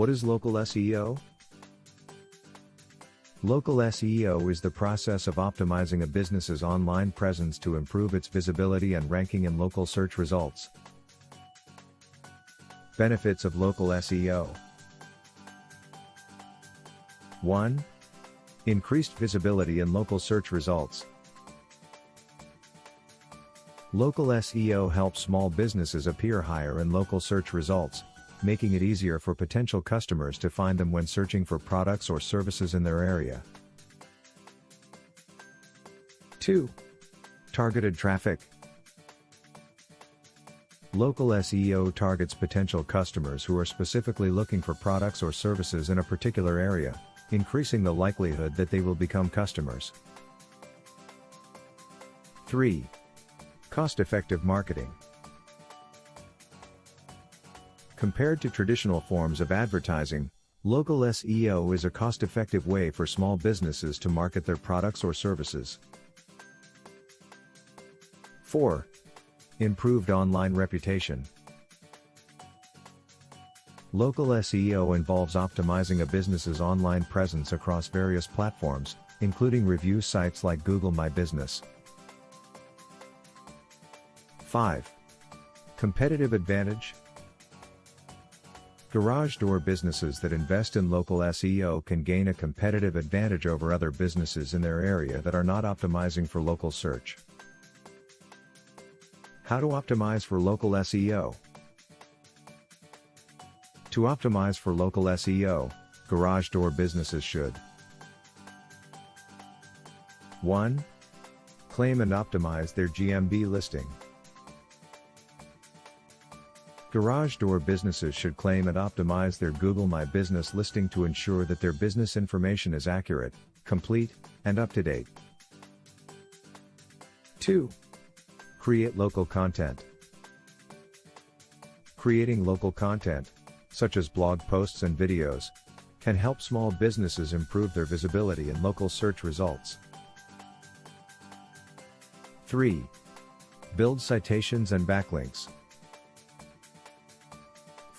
What is local SEO? Local SEO is the process of optimizing a business's online presence to improve its visibility and ranking in local search results. Benefits of local SEO. 1. Increased visibility in local search results. Local SEO helps small businesses appear higher in local search results, making it easier for potential customers to find them when searching for products or services in their area. 2. Targeted traffic. Local SEO targets potential customers who are specifically looking for products or services in a particular area, increasing the likelihood that they will become customers. 3. Cost-effective marketing. Compared to traditional forms of advertising, local SEO is a cost-effective way for small businesses to market their products or services. 4. Improved online reputation. Local SEO involves optimizing a business's online presence across various platforms, including review sites like Google My Business. 5. Competitive advantage. Garage door businesses that invest in local SEO can gain a competitive advantage over other businesses in their area that are not optimizing for local search. How to optimize for local SEO. To optimize for local SEO, garage door businesses should 1. Claim and optimize their GMB listing. Garage door businesses should claim and optimize their Google My Business listing to ensure that their business information is accurate, complete, and up-to-date. 2. Create local content. Creating local content, such as blog posts and videos, can help small businesses improve their visibility in local search results. 3. Build citations and backlinks.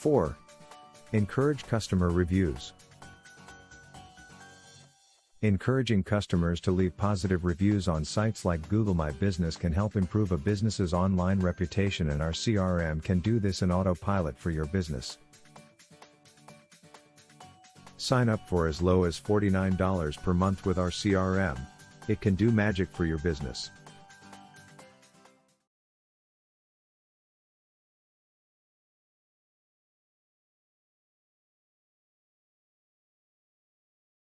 4. Encourage customer reviews. Encouraging customers to leave positive reviews on sites like Google My Business can help improve a business's online reputation, and our CRM can do this in autopilot for your business. Sign up for as low as $49 per month with our CRM. It can do magic for your business.